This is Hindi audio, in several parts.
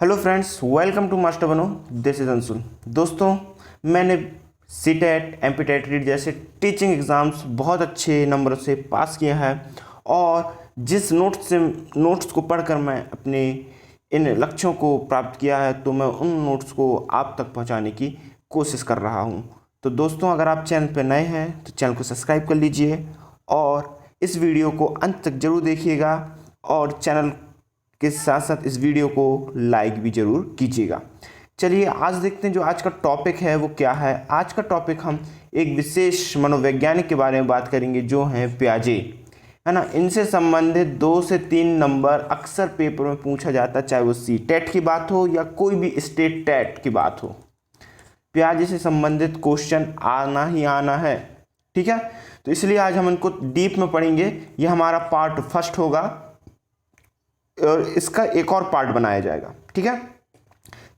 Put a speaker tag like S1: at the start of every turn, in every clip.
S1: Hello friends, welcome to master बनो। This is Anshul. दोस्तों, मैंने सीटेट एमपीटेट रीड जैसे टीचिंग एग्ज़ाम्स बहुत अच्छे नंबरों से पास किया है और जिस नोट्स को पढ़कर मैं अपने इन लक्ष्यों को प्राप्त किया है, तो मैं उन नोट्स को आप तक पहुंचाने की कोशिश कर रहा हूं। तो दोस्तों, अगर आप चैनल पर नए हैं तो चैनल को सब्सक्राइब कर लीजिए और इस वीडियो को अंत तक ज़रूर देखिएगा और चैनल के साथ साथ इस वीडियो को लाइक भी ज़रूर कीजिएगा। चलिए आज देखते हैं जो आज का टॉपिक है वो क्या है। आज का टॉपिक हम एक विशेष मनोवैज्ञानिक के बारे में बात करेंगे जो हैं पियाजे, है ना। इनसे संबंधित 2 से 3 नंबर अक्सर पेपर में पूछा जाता है, चाहे वो सीटेट की बात हो या कोई भी स्टेट टेट की बात हो। पियाजे से संबंधित क्वेश्चन आना ही आना है, ठीक है। तो इसलिए आज हम इनको डीप में पढ़ेंगे। यह हमारा पार्ट फर्स्ट होगा और इसका एक और पार्ट बनाया जाएगा, ठीक है।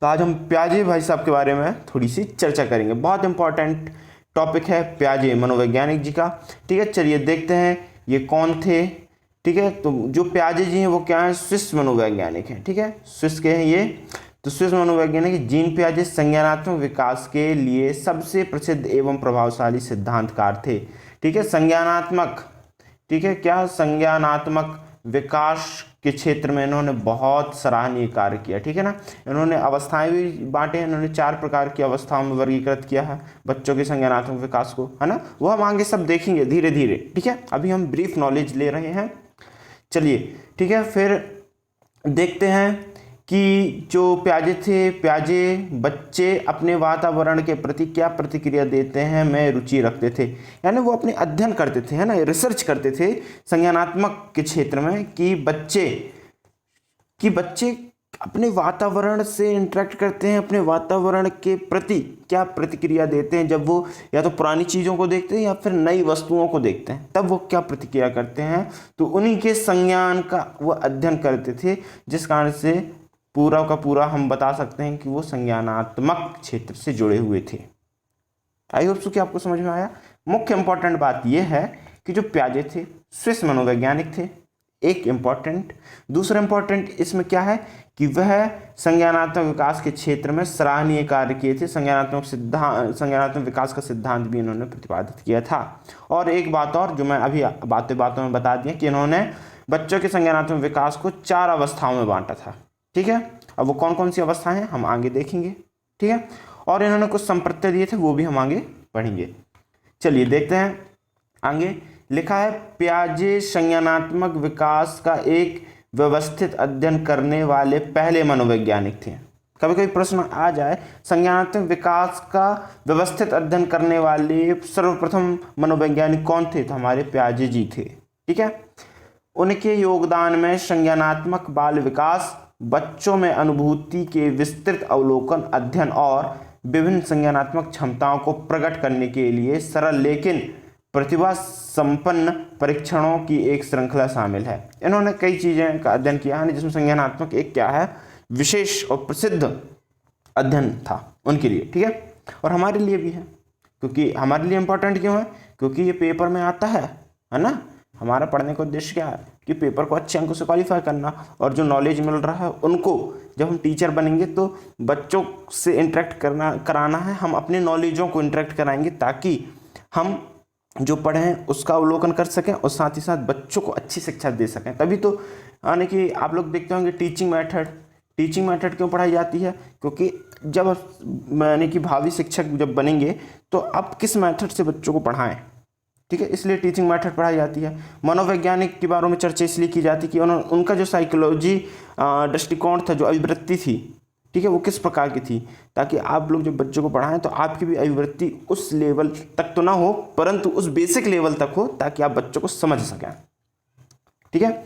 S1: तो आज हम पियाजे भाई साहब के बारे में थोड़ी सी चर्चा करेंगे। बहुत इंपॉर्टेंट टॉपिक है पियाजे मनोवैज्ञानिक जी का, ठीक है। चलिए देखते हैं ये कौन थे, ठीक है। तो जो पियाजे जी हैं वो क्या हैं, स्विस मनोवैज्ञानिक हैं, ठीक है। स्विस के हैं ये। तो स्विस मनोवैज्ञानिक जीन पियाजे संज्ञानात्मक विकास के लिए सबसे प्रसिद्ध एवं प्रभावशाली सिद्धांतकार थे, ठीक है। संज्ञानात्मक, ठीक है, क्या संज्ञानात्मक विकास के क्षेत्र में इन्होंने बहुत सराहनीय कार्य किया, ठीक है ना। इन्होंने अवस्थाएं भी बांटे, इन्होंने 4 प्रकार की अवस्थाओं में वर्गीकृत किया है बच्चों के संज्ञानात्मक विकास को, है ना। वो हम आगे सब देखेंगे धीरे धीरे, ठीक है। अभी हम ब्रीफ नॉलेज ले रहे हैं। चलिए ठीक है, फिर देखते हैं कि जो पियाजे थे, पियाजे बच्चे अपने वातावरण के प्रति क्या प्रतिक्रिया देते हैं में रुचि रखते थे, यानी वो अपने अध्ययन करते थे, है ना, रिसर्च करते थे संज्ञानात्मक के क्षेत्र में कि बच्चे अपने वातावरण से इंटरेक्ट करते हैं, अपने वातावरण के प्रति क्या प्रतिक्रिया देते हैं जब वो या तो पुरानी चीज़ों को देखते हैं या फिर नई वस्तुओं को देखते हैं, तब वो क्या प्रतिक्रिया करते हैं। तो उन्हीं के संज्ञान का वो अध्ययन करते थे, जिस कारण से पूरा का पूरा हम बता सकते हैं कि वो संज्ञानात्मक क्षेत्र से जुड़े हुए थे। आई होप सो कि आपको समझ में आया। मुख्य इंपॉर्टेंट बात यह है कि जो पियाजे थे स्विस मनोवैज्ञानिक थे, एक इम्पॉर्टेंट। दूसरा इम्पॉर्टेंट इसमें क्या है कि वह संज्ञानात्मक विकास के क्षेत्र में सराहनीय कार्य किए थे। संज्ञानात्मक विकास का सिद्धांत भी इन्होंने प्रतिपादित किया था। और एक बात और जो मैं अभी बातों में बता दिया कि इन्होंने बच्चों के संज्ञानात्मक विकास को 4 अवस्थाओं में बांटा था, ठीक है। अब वो कौन कौन सी अवस्थाएं हैं हम आगे देखेंगे, ठीक है। और इन्होंने कुछ संप्रत्यय दिए थे, वो भी हम आगे पढ़ेंगे। चलिए देखते हैं आगे। लिखा है पियाजे संज्ञानात्मक विकास का एक व्यवस्थित अध्ययन करने वाले पहले मनोवैज्ञानिक थे। कभी कभी प्रश्न आ जाए, संज्ञानात्मक विकास का व्यवस्थित अध्ययन करने वाले सर्वप्रथम मनोवैज्ञानिक कौन थे, तो हमारे पियाजे जी थे, ठीक है। उनके योगदान में संज्ञानात्मक बाल विकास, बच्चों में अनुभूति के विस्तृत अवलोकन, अध्ययन और विभिन्न संज्ञानात्मक क्षमताओं को प्रकट करने के लिए सरल लेकिन प्रतिभा संपन्न परीक्षणों की एक श्रृंखला शामिल है। इन्होंने कई चीज़ें का अध्ययन किया है, जिसमें संज्ञानात्मक एक क्या है, विशेष और प्रसिद्ध अध्ययन था उनके लिए, ठीक है। और हमारे लिए भी है, क्योंकि हमारे लिए इम्पोर्टेंट क्यों है, क्योंकि ये पेपर में आता है ना। हमारा पढ़ने का उद्देश्य क्या है कि पेपर को अच्छे अंकों से क्वालिफाई करना, और जो नॉलेज मिल रहा है उनको जब हम टीचर बनेंगे तो बच्चों से इंटरेक्ट कराना है। हम अपने नॉलेजों को इंटरेक्ट कराएंगे ताकि हम जो पढ़ें उसका अवलोकन कर सकें और साथ ही साथ बच्चों को अच्छी शिक्षा दे सकें। तभी तो यानी कि आप लोग देखते होंगे टीचिंग मेथड क्यों पढ़ाई जाती है, क्योंकि जब यानी कि भावी शिक्षक जब बनेंगे तो आप किस मेथड से बच्चों को पढ़ाएं, ठीक है। इसलिए टीचिंग मेथड पढ़ाई जाती है। मनोवैज्ञानिक के बारे में चर्चा इसलिए की जाती है कि उनका जो साइकोलॉजी दृष्टिकोण था, जो अभिवृत्ति थी, ठीक है, वो किस प्रकार की थी, ताकि आप लोग जब बच्चों को पढ़ाएं तो आपकी भी अभिवृत्ति उस लेवल तक तो ना हो, परंतु उस बेसिक लेवल तक हो, ताकि आप बच्चों को समझ सकें, ठीक है।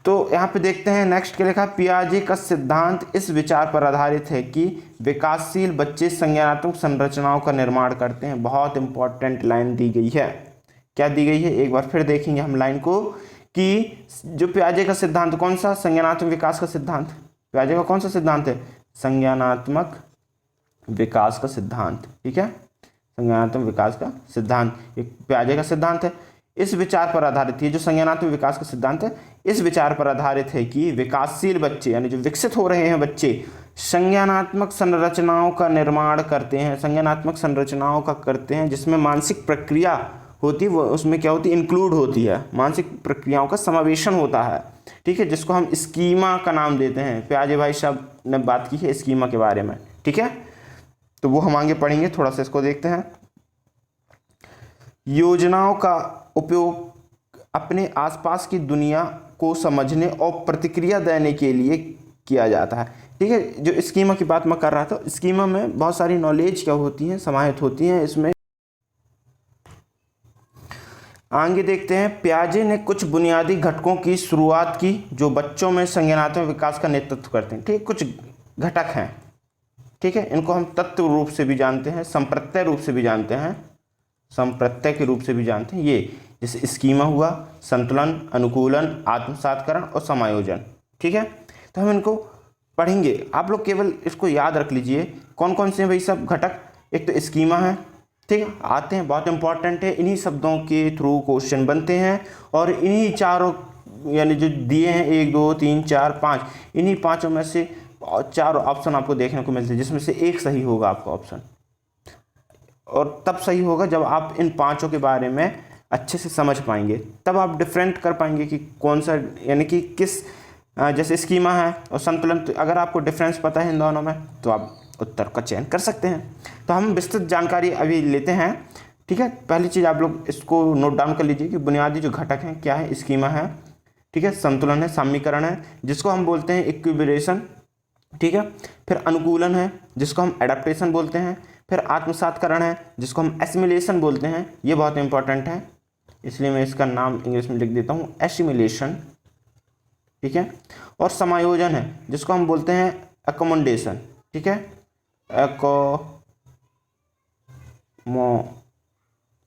S1: तो यहाँ पे देखते हैं नेक्स्ट क्या लिखा, पियाजे का सिद्धांत इस विचार पर आधारित है कि विकासशील बच्चे संज्ञानात्मक संरचनाओं का निर्माण करते हैं। बहुत इंपॉर्टेंट लाइन दी गई है। क्या दी गई है, एक बार फिर देखेंगे हम लाइन को, कि जो पियाजे का सिद्धांत कौन सा, संज्ञानात्मक विकास का सिद्धांत। पियाजे का कौन सा सिद्धांत है, संज्ञानात्मक विकास का सिद्धांत, ठीक है। संज्ञानात्मक विकास का सिद्धांत एक पियाजे का सिद्धांत है। इस विचार पर आधारित है, जो संज्ञानात्मक विकास का सिद्धांत है इस विचार पर आधारित है कि विकासशील बच्चे यानी जो विकसित हो रहे हैं बच्चे संज्ञानात्मक संरचनाओं का निर्माण करते हैं, संज्ञानात्मक संरचनाओं का करते हैं जिसमें मानसिक प्रक्रिया होती है, वो उसमें क्या होती है, इंक्लूड होती है, मानसिक प्रक्रियाओं का समावेशन होता है, ठीक है, जिसको हम स्कीमा का नाम देते हैं। प्याजे भाई साहब ने बात की है स्कीमा के बारे में, ठीक है, तो वो हम आगे पढ़ेंगे, थोड़ा सा इसको देखते हैं। योजनाओं का उपयोग अपने आसपास की दुनिया को समझने और प्रतिक्रिया देने के लिए किया जाता है, ठीक है। जो स्कीमा की बात मैं कर रहा था, स्कीमा में बहुत सारी नॉलेज क्या होती हैं, समाहित होती हैं इसमें। आगे देखते हैं, प्याजे ने कुछ बुनियादी घटकों की शुरुआत की जो बच्चों में संज्ञानात्मक विकास का नेतृत्व करते हैं, ठीक, कुछ घटक हैं, ठीक है, इनको हम तत्व रूप से भी जानते हैं, संप्रत्यय रूप से भी जानते हैं, संप्रत्यय के रूप से भी जानते हैं। ये जैसे स्कीमा हुआ, संतुलन, अनुकूलन, आत्मसातकरण और समायोजन, ठीक है, तो हम इनको पढ़ेंगे। आप लोग केवल इसको याद रख लीजिए कौन कौन से हैं भाई सब घटक। एक तो स्कीमा है, ठीक है, आते हैं, बहुत इंपॉर्टेंट है, इन्हीं शब्दों के थ्रू क्वेश्चन बनते हैं और इन्हीं चारों यानी जो दिए हैं 1 2 3 4 5, इन्हीं पांचों में से 4 ऑप्शन आपको देखने को मिलते हैं, जिसमें से एक सही होगा आपका ऑप्शन, और तब सही होगा जब आप इन पांचों के बारे में अच्छे से समझ पाएंगे, तब आप डिफरेंट कर पाएंगे कि कौन सा यानी कि किस, जैसे स्कीमा है और संतुलन, तो अगर आपको डिफरेंस पता है इन दोनों में तो आप उत्तर का चयन कर सकते हैं। तो हम विस्तृत जानकारी अभी लेते हैं, ठीक है। पहली चीज़ आप लोग इसको नोट डाउन कर लीजिए कि बुनियादी जो घटक हैं क्या है, स्कीमा है, ठीक है, संतुलन है, सामीकरण है जिसको हम बोलते हैं इक्विलिब्रेशन, ठीक है, फिर अनुकूलन है जिसको हम एडाप्टेशन बोलते हैं, फिर आत्मसातकरण है जिसको हम एसिमिलेशन बोलते हैं, ये बहुत इंपॉर्टेंट है इसलिए मैं इसका नाम इंग्लिश में लिख देता हूँ एसिमिलेशन, ठीक है, और समायोजन है जिसको हम बोलते हैं एकोमोडेशन, ठीक है,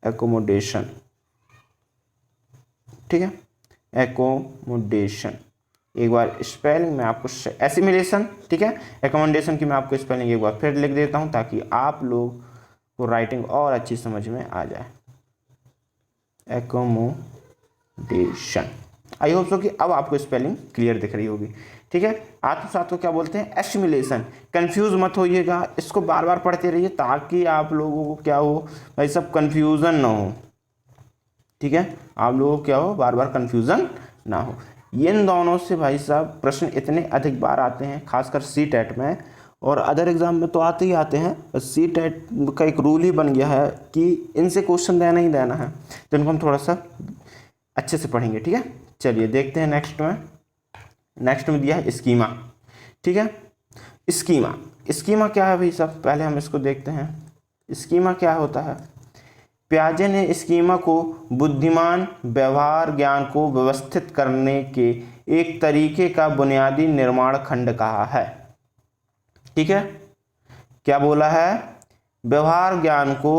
S1: एकोमोडेशन, ठीक है, एकोमोडेशन। एक बार स्पेलिंग में आपको एसिमिलेशन, ठीक है, एकोमोडेशन की मैं आपको स्पेलिंग एक बार फिर लिख देता हूं ताकि आप लोग को राइटिंग और अच्छी समझ में आ जाए। एकोमोडेशन, आई होप सो कि अब आपको स्पेलिंग क्लियर दिख रही होगी, ठीक है। आत्मसात को क्या बोलते हैं, एसिमिलेशन। कंफ्यूज मत होइएगा, इसको बार बार पढ़ते रहिए ताकि आप लोगों को क्या हो भाई सब कंफ्यूजन ना हो, ठीक है, आप लोगों को क्या हो बार बार कंफ्यूजन ना हो। इन दोनों से भाई साहब प्रश्न इतने अधिक बार आते हैं, खासकर CTET में, और अदर एग्जाम में तो आते ही आते हैं, CTET का एक रूल ही बन गया है कि इनसे क्वेश्चन देना ही देना है, तो इनको हम थोड़ा सा अच्छे से पढ़ेंगे, ठीक है। चलिए देखते हैं नेक्स्ट में दिया है स्कीमा, ठीक है। स्कीमा क्या है भाई साहब, पहले हम इसको देखते हैं। स्कीमा क्या होता है, प्याजे ने स्कीमा को बुद्धिमान व्यवहार ज्ञान को व्यवस्थित करने के एक तरीके का बुनियादी निर्माण खंड कहा है, ठीक है। क्या बोला है, व्यवहार ज्ञान को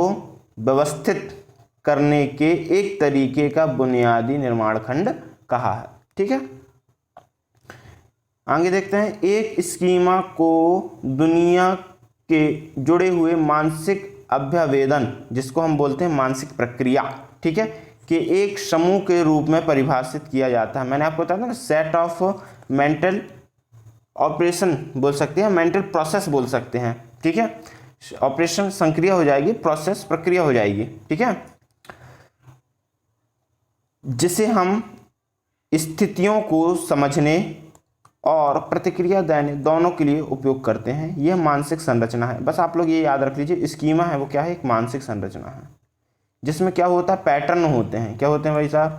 S1: व्यवस्थित करने के एक तरीके का बुनियादी निर्माण खंड कहा है, ठीक है। आगे देखते हैं, एक स्कीमा को दुनिया के जुड़े हुए मानसिक अभ्यावेदन जिसको हम बोलते हैं मानसिक प्रक्रिया, ठीक है, कि एक समूह के रूप में परिभाषित किया जाता है। मैंने आपको बताया था ना, सेट ऑफ मेंटल ऑपरेशन बोल सकते हैं, मेंटल प्रोसेस बोल सकते हैं, ठीक है। ऑपरेशन संक्रिया हो जाएगी, प्रोसेस प्रक्रिया हो जाएगी, ठीक है, जिसे हम स्थितियों को समझने और प्रतिक्रिया देने दोनों के लिए उपयोग करते हैं। यह मानसिक संरचना है। बस आप लोग ये याद रख लीजिए, स्कीमा है वो क्या है, एक मानसिक संरचना है जिसमें क्या होता है, पैटर्न होते हैं। क्या होते हैं भाई साहब,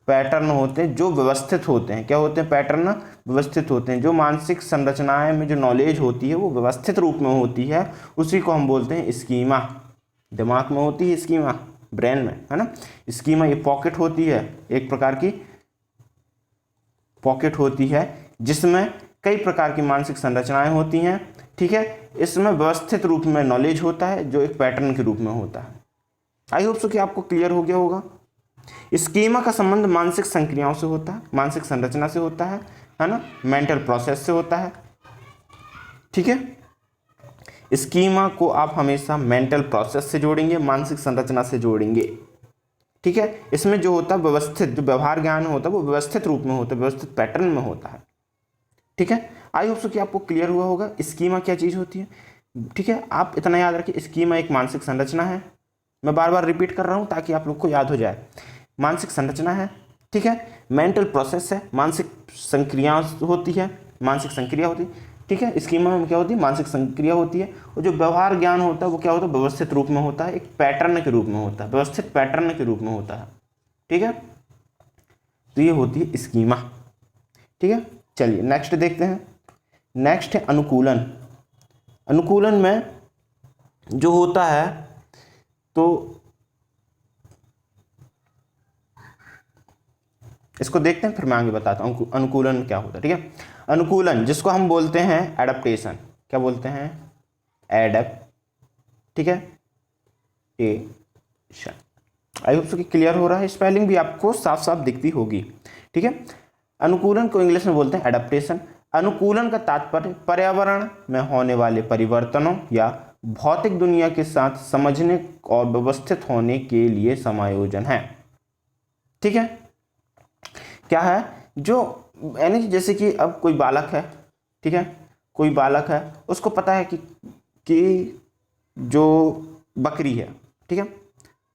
S1: पैटर्न होते हैं जो व्यवस्थित होते हैं। क्या होते हैं, पैटर्न व्यवस्थित होते हैं। जो मानसिक संरचनाएं में जो नॉलेज होती है वो व्यवस्थित रूप में होती है, उसी को हम बोलते हैं स्कीमा। दिमाग में होती है स्कीमा, ब्रेन में, है ना। स्कीमा ये पॉकेट होती है, एक प्रकार की पॉकेट होती है जिसमें कई प्रकार की मानसिक संरचनाएं होती हैं, ठीक है। इसमें व्यवस्थित रूप में नॉलेज होता है जो एक पैटर्न के रूप में होता है। आई होप सो कि आपको क्लियर हो गया होगा। स्कीमा का संबंध मानसिक संक्रियाओं से होता है, मानसिक संरचना से होता है ना, मेंटल प्रोसेस से होता है, ठीक है। स्कीमा को आप हमेशा मेंटल प्रोसेस से जोड़ेंगे, मानसिक संरचना से जोड़ेंगे, ठीक है। इसमें जो होता है व्यवस्थित, जो व्यवहार ज्ञान होता है वो व्यवस्थित रूप में होता है, व्यवस्थित पैटर्न में होता है। ठीक है, आई होप सो कि आपको क्लियर हुआ होगा स्कीमा क्या चीज़ होती है। ठीक है, आप इतना याद रखिए, स्कीमा एक मानसिक संरचना है। मैं बार बार रिपीट कर रहा हूँ ताकि आप लोग को याद हो जाए। मानसिक संरचना है, ठीक है, मेंटल प्रोसेस है, मानसिक संक्रिया होती है, मानसिक संक्रिया होती है। ठीक है, स्कीमा में क्या होती है, मानसिक संक्रिया होती है। और जो व्यवहार ज्ञान होता है वो क्या होता है, व्यवस्थित रूप में होता है, एक पैटर्न के रूप में होता है, व्यवस्थित पैटर्न के रूप में होता है। ठीक है, तो ये होती है स्कीमा। ठीक है, चलिए नेक्स्ट देखते हैं। नेक्स्ट है अनुकूलन। अनुकूलन में जो होता है, तो इसको देखते हैं फिर मैं आगे बताता हूँ अनुकूलन क्या होता है। ठीक है, अनुकूलन जिसको हम बोलते हैं एडेप्टेशन, क्या बोलते हैं, एडेप्ट, ठीक है, टेशन। आई होप सो कि क्लियर हो रहा है, स्पेलिंग भी आपको साफ साफ दिखती होगी। ठीक है, अनुकूलन को इंग्लिश में बोलते हैं एडेप्टेशन। अनुकूलन का तात्पर्य पर्यावरण में होने वाले परिवर्तनों या भौतिक दुनिया के साथ समझने और व्यवस्थित होने के लिए समायोजन है। ठीक है, क्या है, जो यानी जैसे कि अब कोई बालक है, ठीक है, कोई बालक है, उसको पता है कि जो बकरी है, ठीक है,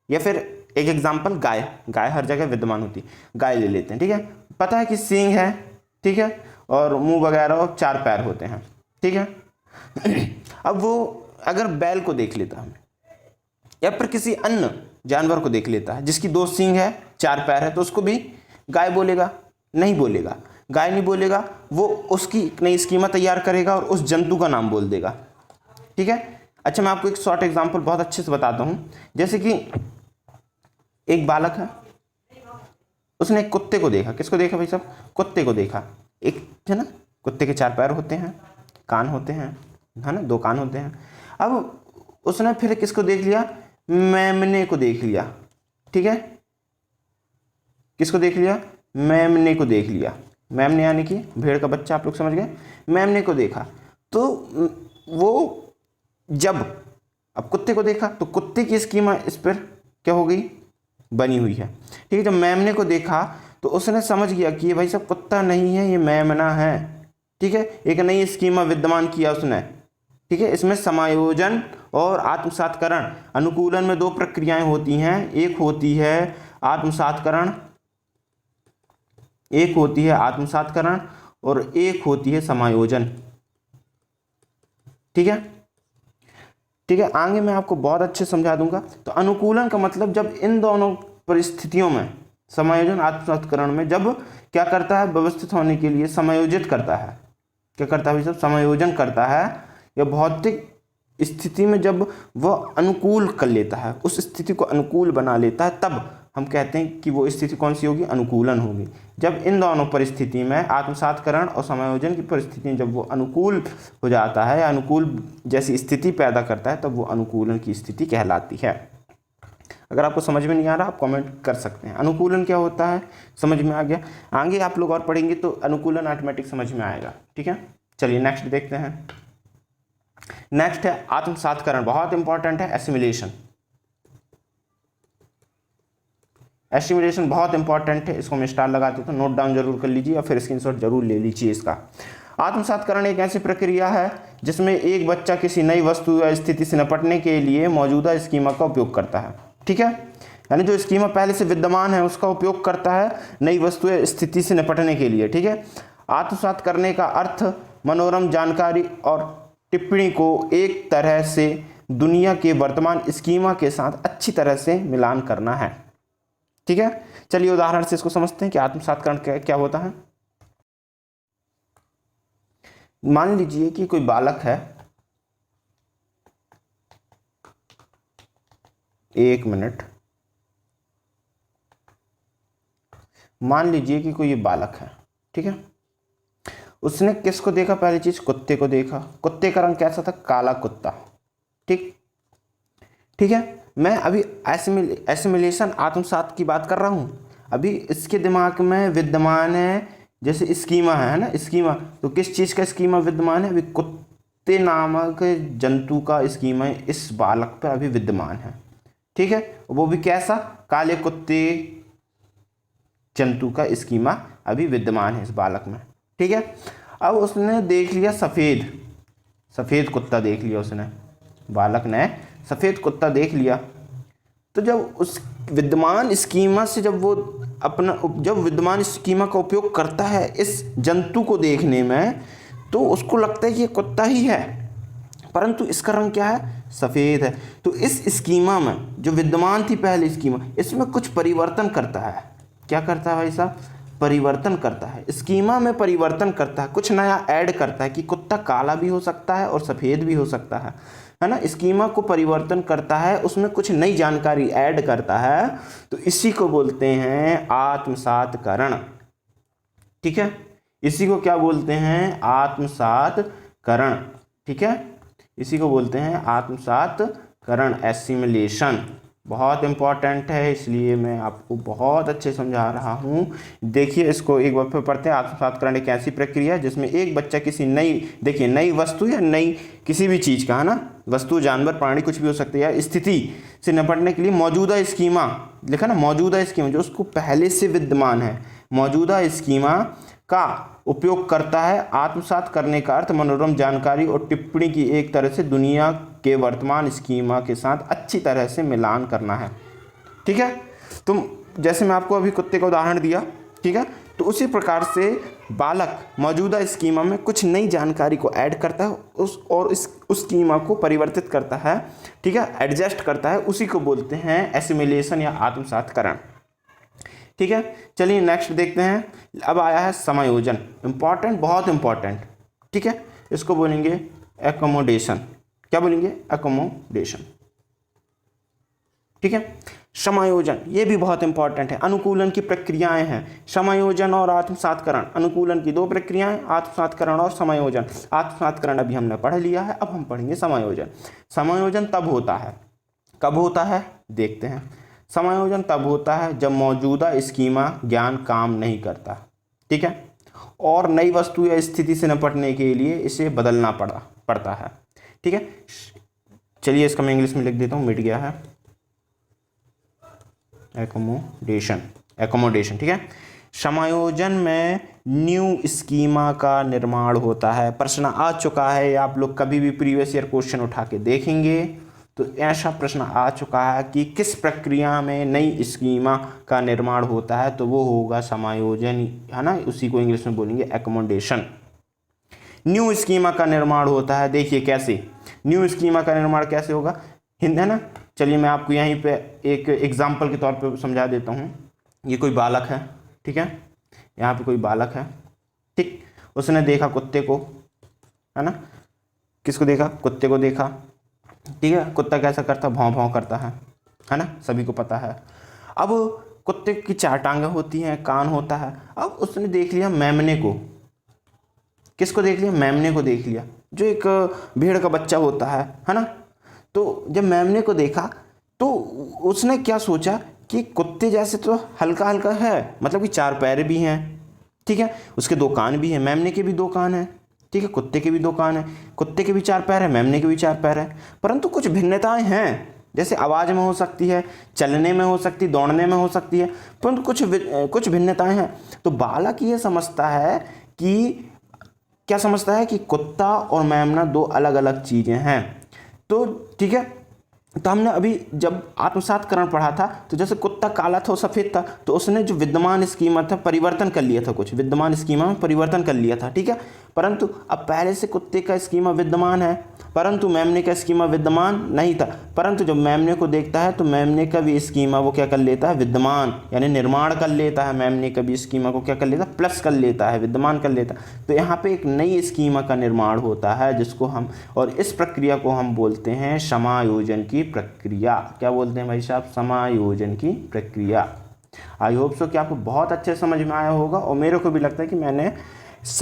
S1: या फिर एक एग्जांपल गाय, गाय हर जगह विद्यमान होती है, गाय ले लेते हैं। ठीक है, पता है कि सींग है, ठीक है, और मुंह वगैरह और 4 पैर होते हैं। ठीक है, अब वो अगर बैल को देख लेता है या फिर किसी अन्य जानवर को देख लेता है जिसकी 2 सींग है, 4 पैर है, तो उसको भी गाय बोलेगा? नहीं बोलेगा, गाय नहीं बोलेगा, वो उसकी नई स्कीमा तैयार करेगा और उस जंतु का नाम बोल देगा। ठीक है, अच्छा मैं आपको एक शॉर्ट एग्जांपल बहुत अच्छे से बताता हूं। जैसे कि एक बालक है, उसने एक कुत्ते को देखा। किसको देखा भाई साहब? कुत्ते को देखा। एक है ना, कुत्ते के 4 पैर होते हैं, कान होते हैं, है ना, 2 कान होते हैं। अब उसने फिर किसको देख लिया? मेमने को देख लिया। ठीक है, किसको देख लिया? मेमने को देख लिया। मेमने यानी कि भेड़ का बच्चा, आप लोग समझ गए। मेमने को देखा तो वो जब अब कुत्ते को देखा तो कुत्ते की स्कीमा इस पर क्या हो गई, बनी हुई है। ठीक है, जब मेमने को देखा तो उसने समझ गया कि ये भाई साहब कुत्ता नहीं है, ये मेमना है। ठीक है, एक नई स्कीमा विद्यमान किया उसने। ठीक है, इसमें समायोजन और आत्मसातकरण, अनुकूलन में 2 प्रक्रियाएं होती हैं। एक होती है आत्मसातकरण, एक होती है आत्मसातकरण और एक होती है समायोजन। ठीक है, ठीक है, आगे मैं आपको बहुत अच्छे समझा दूंगा। तो अनुकूलन का मतलब जब इन दोनों परिस्थितियों में, समायोजन आत्मसातकरण में, जब क्या करता है, व्यवस्थित होने के लिए समायोजित करता है। क्या करता है, सब समायोजन करता है, या भौतिक स्थिति में जब वह अनुकूल कर लेता है, उस स्थिति को अनुकूल बना लेता है, तब हम कहते हैं कि वो स्थिति कौन सी होगी, अनुकूलन होगी। जब इन दोनों परिस्थिति में, आत्मसातकरण और समायोजन की परिस्थिति, जब वो अनुकूल हो जाता है या अनुकूल जैसी स्थिति पैदा करता है, तब वो अनुकूलन की स्थिति कहलाती है। अगर आपको समझ में नहीं आ रहा आप कमेंट कर सकते हैं। अनुकूलन क्या होता है, समझ में आ गया? आगे आप लोग और पढ़ेंगे तो अनुकूलन ऑटोमेटिक समझ में आएगा। ठीक है, चलिए नेक्स्ट देखते हैं। नेक्स्ट है आत्मसातकरण, बहुत इंपॉर्टेंट है। एसिमिलेशन, एसिमिलेशन बहुत इंपॉर्टेंट है, इसको मैं स्टार लगा देता हूं, नोट डाउन जरूर कर लीजिए या फिर स्क्रीनशॉट जरूर ले लीजिए इसका। आत्मसातकरण एक ऐसी प्रक्रिया है जिसमें एक बच्चा किसी नई वस्तु या स्थिति से निपटने के लिए मौजूदा स्कीमा का उपयोग करता है। ठीक है, यानी जो स्कीमा पहले से विद्यमान है उसका उपयोग करता है नई वस्तु या स्थिति से निपटने के लिए। ठीक है, आत्मसात करने का अर्थ मनोरम जानकारी और टिप्पणी को एक तरह से दुनिया के वर्तमान स्कीमा के साथ अच्छी तरह से मिलान करना है। ठीक है, चलिए उदाहरण से इसको समझते हैं कि आत्मसातकरण क्या होता है। मान लीजिए कि कोई बालक है, 1 मिनट, मान लीजिए कि कोई ये बालक है। ठीक है, उसने किसको देखा? पहली चीज कुत्ते को देखा। कुत्ते का रंग कैसा था? काला कुत्ता। ठीक, ठीक है, मैं अभी एसिमिलेशन आत्मसात की बात कर रहा हूं। अभी इसके दिमाग में विद्यमान है, जैसे स्कीमा है ना, स्कीमा, तो किस चीज का स्कीमा विद्यमान है? अभी कुत्ते नामक जंतु का स्कीमा इस बालक पर अभी विद्यमान है। ठीक है, वो भी कैसा, काले कुत्ते जंतु का स्कीमा अभी विद्यमान है इस बालक में। ठीक है, अब उसने देख लिया सफ़ेद कुत्ता देख लिया उसने, बालक ने सफ़ेद कुत्ता देख लिया। तो जब उस विद्यमान स्कीमा से जब विद्यमान स्कीमा का उपयोग करता है इस जंतु को देखने में, तो उसको लगता है कि ये कुत्ता ही है, परंतु इसका रंग क्या है, सफ़ेद है। तो इस स्कीमा में जो विद्यमान थी पहले स्कीमा, इसमें कुछ परिवर्तन करता है। क्या करता है भाई साहब, परिवर्तन करता है, स्कीमा में परिवर्तन करता है, कुछ नया ऐड करता है कि कुत्ता काला भी हो सकता है और सफ़ेद भी हो सकता है ना। स्कीमा को परिवर्तन करता है, उसमें कुछ नई जानकारी ऐड करता है, तो इसी को बोलते हैं आत्मसातकरण। ठीक है, इसी को क्या बोलते हैं, आत्मसातकरण। ठीक है, इसी को बोलते हैं आत्मसातकरण, एसिमिलेशन। बहुत इंपॉर्टेंट है, इसलिए मैं आपको बहुत अच्छे समझा रहा हूँ। देखिए इसको एक बार फिर पढ़ते हैं। आत्मसातकरण एक ऐसी प्रक्रिया है जिसमें एक बच्चा किसी नई वस्तु या नई किसी भी चीज़ का, है ना, वस्तु, जानवर, प्राणी, कुछ भी हो सकती है, स्थिति से निपटने के लिए मौजूदा स्कीमा, लिखा ना, मौजूदा स्कीमा जो उसको पहले से विद्यमान है, मौजूदा स्कीमा का उपयोग करता है। आत्मसात करने का अर्थ मनोरम जानकारी और टिप्पणी की एक तरह से दुनिया के वर्तमान स्कीमा के साथ अच्छी तरह से मिलान करना है। ठीक है, तुम जैसे मैं आपको अभी कुत्ते का उदाहरण दिया, ठीक है, तो उसी प्रकार से बालक मौजूदा स्कीमा में कुछ नई जानकारी को ऐड करता है उस स्कीमा को परिवर्तित करता है। ठीक है, एडजस्ट करता है, उसी को बोलते हैं एसिमिलेशन या आत्मसातकरण। ठीक है, चलिए नेक्स्ट देखते हैं। अब आया है समायोजन, इंपॉर्टेंट, बहुत इंपॉर्टेंट। ठीक है, इसको बोलेंगे एकोमोडेशन। क्या बोलेंगे, एकोमोडेशन। ठीक है, समायोजन ये भी बहुत इंपॉर्टेंट है। अनुकूलन की प्रक्रियाएं हैं, समायोजन और आत्मसातकरण। अनुकूलन की दो प्रक्रियाएं, आत्मसातकरण और समायोजन। आत्मसातकरण अभी हमने पढ़ लिया है, अब हम पढ़ेंगे समायोजन। समायोजन तब होता है, कब होता है देखते हैं। समायोजन तब होता है जब मौजूदा स्कीमा ज्ञान काम नहीं करता, ठीक है, और नई वस्तु या स्थिति से निपटने के लिए इसे बदलना पड़ता है। ठीक है, चलिए इसका मैं इंग्लिश में लिख देता हूँ, मिट गया है, एकोमोडेशन। ठीक है, समायोजन में न्यू स्कीमा का निर्माण होता है। प्रश्न आ चुका है, आप लोग कभी भी प्रीवियस ईयर क्वेश्चन उठा के देखेंगे तो ऐसा प्रश्न आ चुका है कि किस प्रक्रिया में नई स्कीमा का निर्माण होता है, तो वो होगा समायोजन, है ना, उसी को इंग्लिश में बोलेंगे एकोमोडेशन। न्यू स्कीमा का निर्माण होता है, देखिए कैसे न्यू स्कीमा का निर्माण कैसे होगा, है ना। चलिए मैं आपको यहीं पे एक एग्जाम्पल के तौर पे समझा देता हूँ। ये कोई बालक है, ठीक है, यहाँ पे कोई बालक है, ठीक, उसने देखा कुत्ते को, है ना, किसको देखा, कुत्ते को देखा। ठीक है, कुत्ता कैसा करता, भौं भौं करता है ना, सभी को पता है। अब कुत्ते की चार टांगें होती हैं, कान होता है। अब उसने देख लिया मेमने को, किसको देख लिया, मेमने को देख लिया, जो एक भेड़ का बच्चा होता है ना। तो जब मेमने को देखा तो उसने क्या सोचा कि कुत्ते जैसे तो हल्का हल्का है, मतलब कि चार पैर भी हैं, ठीक है, उसके दो कान भी हैं, मेमने के भी दो कान हैं, ठीक है, कुत्ते के भी दो कान हैं, कुत्ते के भी चार पैर हैं, मेमने के भी चार पैर हैं, परंतु कुछ भिन्नताएं हैं, जैसे आवाज़ में हो सकती है, चलने में हो सकती है, दौड़ने में हो सकती है, परंतु कुछ भिन्नताएं हैं। तो बालक ये समझता है कि, क्या समझता है कि कुत्ता और मेमना दो अलग अलग चीज़ें हैं। तो ठीक है, तो हमने अभी जब आत्मसातकरण पढ़ा था, तो जैसे कुत्ता काला था और सफ़ेद था, तो उसने जो विद्यमान स्कीमा था परिवर्तन कर लिया था, कुछ विद्यमान स्कीमा में परिवर्तन कर लिया था, ठीक है, परंतु अब पहले से कुत्ते का स्कीमा विद्यमान है, परंतु मेमने का स्कीमा विद्यमान नहीं था। परंतु जब मेमने को देखता है तो मेमने का भी स्कीमा वो क्या कर लेता है, विद्यमान, यानी निर्माण कर लेता है, मेमने का भी स्कीमा को क्या कर लेता है, प्लस कर लेता है, विद्यमान कर लेता है। तो यहाँ पे एक नई स्कीमा का निर्माण होता है, जिसको हम, और इस प्रक्रिया को हम बोलते हैं समायोजन की प्रक्रिया। क्या बोलते हैं भाई साहब, समायोजन की प्रक्रिया। आई होप सो कि आपको बहुत अच्छे समझ में आया होगा, और मेरे को भी लगता है कि मैंने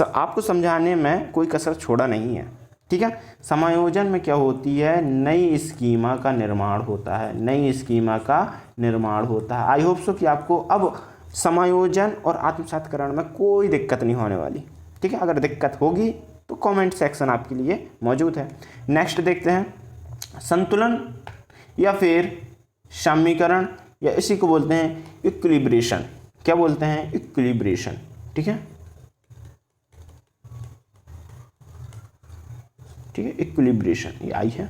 S1: आपको समझाने में कोई कसर छोड़ा नहीं है, ठीक है। समायोजन में क्या होती है, नई स्कीमा का निर्माण होता है, नई स्कीमा का निर्माण होता है। आई होप सो कि आपको अब समायोजन और आत्मसातकरण में कोई दिक्कत नहीं होने वाली, ठीक है। अगर दिक्कत होगी तो कमेंट सेक्शन आपके लिए मौजूद है। नेक्स्ट देखते हैं, संतुलन या फिर साम्यीकरण, या इसी को बोलते हैं इक्विलिब्रेशन। क्या बोलते हैं? इक्विलिब्रेशन। ठीक है, ठीक है, इक्विलिब्रेशन ये आई है।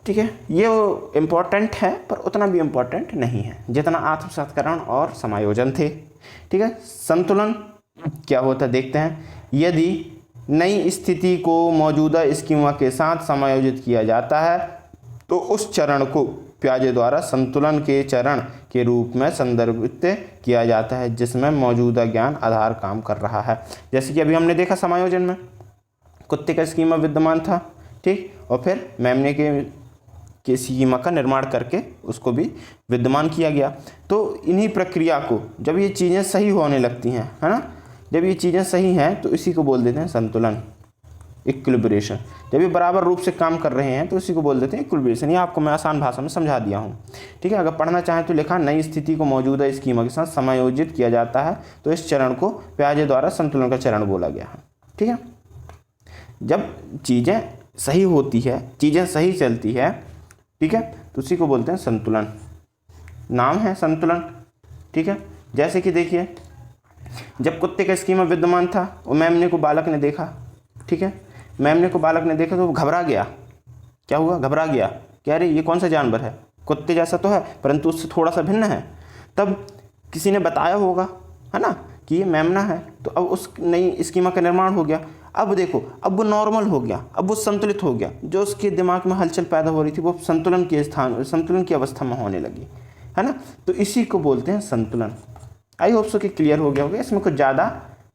S1: ठीक है, ये इम्पोर्टेंट है पर उतना भी इम्पोर्टेंट नहीं है जितना आत्मसात्करण और समायोजन थे। ठीक है, संतुलन क्या होता है देखते हैं। यदि नई स्थिति को मौजूदा स्कीमा के साथ समायोजित किया जाता है तो उस चरण को पियाजे द्वारा संतुलन के चरण के रूप में संदर्भित किया जाता है जिसमें मौजूदा ज्ञान आधार काम कर रहा है। जैसे कि अभी हमने देखा समायोजन में कुत्ते का स्कीमा विद्यमान था, ठीक, और फिर मेमने के स्कीमा का निर्माण करके उसको भी विद्यमान किया गया। तो इन्हीं प्रक्रिया को जब ये चीज़ें सही होने लगती हैं, है ना, जब ये चीज़ें सही हैं तो इसी को बोल देते हैं संतुलन, इक्विलिब्रेशन। जब ये बराबर रूप से काम कर रहे हैं तो इसी को बोल देते हैं इक्विलिब्रेशन। ये आपको मैं आसान भाषा में समझा दिया हूँ। ठीक है, अगर पढ़ना चाहें तो लिखा नई स्थिति को मौजूदा स्कीमा के साथ समायोजित किया जाता है तो इस चरण को पियाजे द्वारा संतुलन का चरण बोला गया है। ठीक है, जब चीज़ें सही होती है, चीज़ें सही चलती है, ठीक है, तो उसी को बोलते हैं संतुलन, नाम है संतुलन। ठीक है, जैसे कि देखिए जब कुत्ते का स्कीमा विद्यमान था और मेमने को बालक ने देखा, ठीक है, मेमने को बालक ने देखा तो वो घबरा गया। क्या हुआ? घबरा गया कि अरे ये कौन सा जानवर है, कुत्ते जैसा तो है परंतु उससे थोड़ा सा भिन्न है। तब किसी ने बताया होगा, है ना, कि ये मेमना है। तो अब उस नई स्कीमा का निर्माण हो गया। अब देखो, अब वो नॉर्मल हो गया, अब वो संतुलित हो गया। जो उसके दिमाग में हलचल पैदा हो रही थी वो संतुलन के स्थान, संतुलन की अवस्था में होने लगी, है ना। तो इसी को बोलते हैं संतुलन। आई होप सो कि क्लियर हो गया होगा। इसमें कुछ ज़्यादा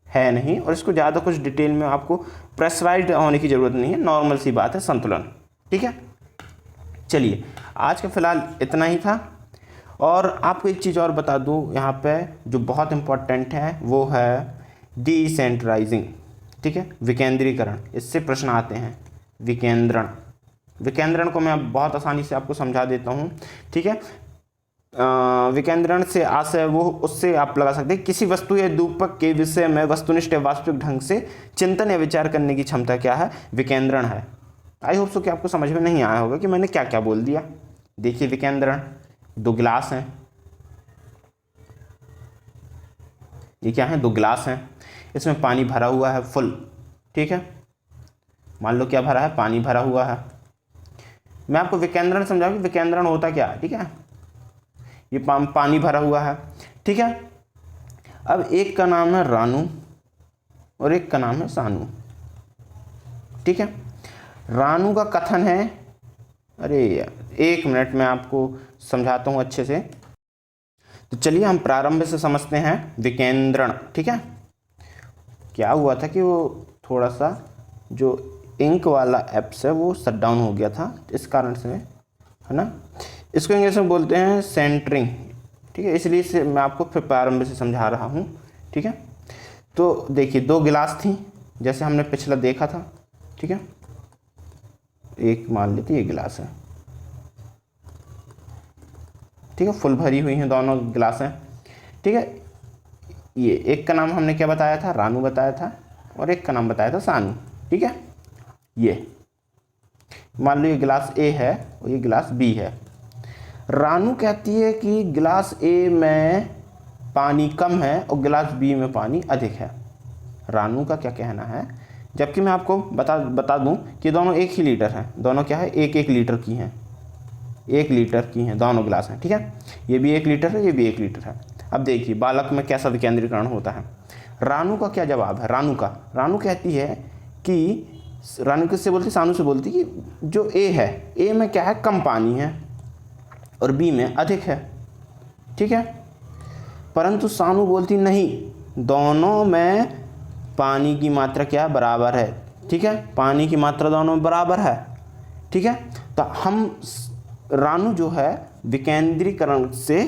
S1: है नहीं और इसको ज़्यादा कुछ डिटेल में आपको प्रेसराइज्ड होने की ज़रूरत नहीं है, नॉर्मल सी बात है संतुलन। ठीक है, चलिए आज का फ़िलहाल इतना ही था। और आपको एक चीज़ और बता दूँ यहाँ पे जो बहुत इम्पोर्टेंट है वो है डिसेंट्रलाइजिंग। ठीक है, विकेंद्रीकरण, इससे प्रश्न आते हैं। विकेंद्रण, विकेंद्रण को मैं बहुत आसानी से आपको समझा देता हूँ। ठीक है, विकेंद्रण से आशय वो उससे आप लगा सकते हैं किसी वस्तु या रूपक के विषय में वस्तुनिष्ठ वास्तविक ढंग से चिंतन या विचार करने की क्षमता क्या है, विकेंद्रण है। आई होप सो कि आपको समझ में नहीं आया होगा कि मैंने क्या क्या बोल दिया। देखिए विकेंद्रण, दो गिलास हैं, ये क्या है, दो गिलास हैं, इसमें पानी भरा हुआ है फुल। ठीक है, मान लो क्या भरा है, पानी भरा हुआ है। मैं आपको विकेंद्रण समझाऊँ कि विकेंद्रण होता क्या है। ठीक है, ये पानी भरा हुआ है। ठीक है, अब एक का नाम है रानू और एक का नाम है सानू। ठीक है, रानू का कथन है, अरे यार एक मिनट में आपको समझाता हूँ अच्छे से। तो चलिए हम प्रारंभ से समझते हैं विकेंद्रण। ठीक है, क्या हुआ था कि वो थोड़ा सा जो इंक वाला ऐप्स है वो शट डाउन हो गया था, इस कारण से, है ना। इसको इंग्लिश में बोलते हैं सेंटरिंग। ठीक है, इसलिए से मैं आपको फिर प्रारंभ से समझा रहा हूँ। ठीक है, तो देखिए दो गिलास थी जैसे हमने पिछला देखा था। ठीक है, एक मान लेते ये गिलास है। ठीक है, फुल भरी हुई हैं दोनों गिलास हैं। ठीक है, ये एक का नाम हमने क्या बताया था, रानू बताया था, और एक का नाम बताया था सानू। ठीक है, ये मान लो ये गिलास ए है और ये गिलास बी है। रानू कहती है कि गिलास ए में पानी कम है और गिलास बी में पानी अधिक है। रानू का क्या कहना है, जबकि मैं आपको बता दूं कि दोनों एक ही लीटर हैं, दोनों क्या है, एक एक लीटर की हैं, एक लीटर की हैं दोनों गिलास हैं। ठीक है, ये भी 1 लीटर है, ये भी 1 लीटर है। अब देखिए बालक में कैसा विकेंद्रीकरण होता है। रानू का क्या जवाब है, रानू कहती है कि, रानू किससे बोलती, सानू से बोलती कि जो ए है, ए में क्या है, कम पानी है और बी में अधिक है। ठीक है, परंतु सानू बोलती नहीं, दोनों में पानी की मात्रा क्या है, बराबर है। ठीक है, पानी की मात्रा दोनों में बराबर है। ठीक है, तो हम रानू जो है विकेंद्रीकरण से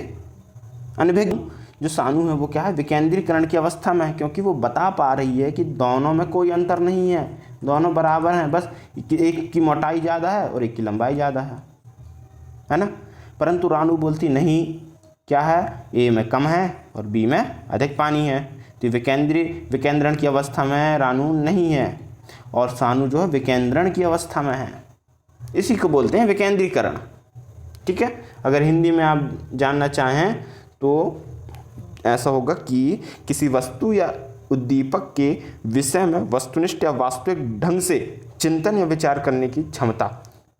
S1: अनभिज्ञ, जो सानू है वो क्या है, विकेंद्रीकरण की अवस्था में है, क्योंकि वो बता पा रही है कि दोनों में कोई अंतर नहीं है, दोनों बराबर हैं, बस एक की मोटाई ज़्यादा है और एक की लंबाई ज़्यादा है ना। परंतु रानू बोलती नहीं, क्या है, ए में कम है और बी में अधिक पानी है। तो विकेंद्रण की अवस्था में रानू नहीं है और सानू जो है विकेंद्रण की अवस्था में है। इसी को बोलते हैं विकेंद्रीकरण। ठीक है। अगर हिंदी में आप जानना चाहें तो ऐसा होगा कि किसी वस्तु या उद्दीपक के विषय में वस्तुनिष्ठ या वास्तविक ढंग से चिंतन या विचार करने की क्षमता।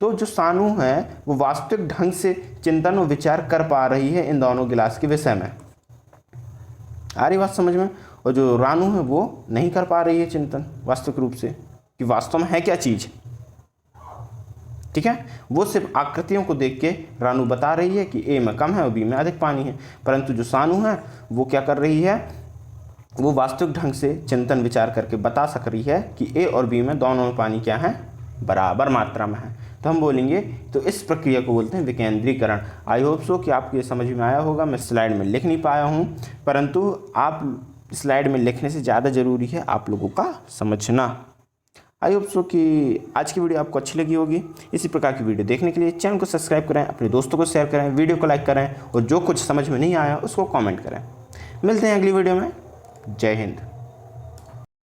S1: तो जो सानू है वो वास्तविक ढंग से चिंतन और विचार कर पा रही है इन दोनों गिलास के विषय में। आ रही बात समझ में? और जो रानू है वो नहीं कर पा रही है चिंतन वास्तविक रूप से कि वास्तव में है क्या चीज़। ठीक है, वो सिर्फ आकृतियों को देख के रानू बता रही है कि ए में कम है और बी में अधिक पानी है, परंतु जो सानू है वो क्या कर रही है, वो वास्तविक ढंग से चिंतन विचार करके बता सक रही है कि ए और बी में दोनों में पानी क्या है, बराबर मात्रा में है। तो हम बोलेंगे तो इस प्रक्रिया को बोलते हैं विकेंद्रीकरण। आई होप सो कि आपको ये समझ में आया होगा। मैं स्लाइड में लिख नहीं पाया हूँ, परंतु आप स्लाइड में लिखने से ज़्यादा ज़रूरी है आप लोगों का समझना। आई होप सो कि आज की वीडियो आपको अच्छी लगी होगी। इसी प्रकार की वीडियो देखने के लिए चैनल को सब्सक्राइब करें, अपने दोस्तों को शेयर करें, वीडियो को लाइक करें और जो कुछ समझ में नहीं आया उसको कमेंट करें। मिलते हैं अगली वीडियो में। जय हिंद।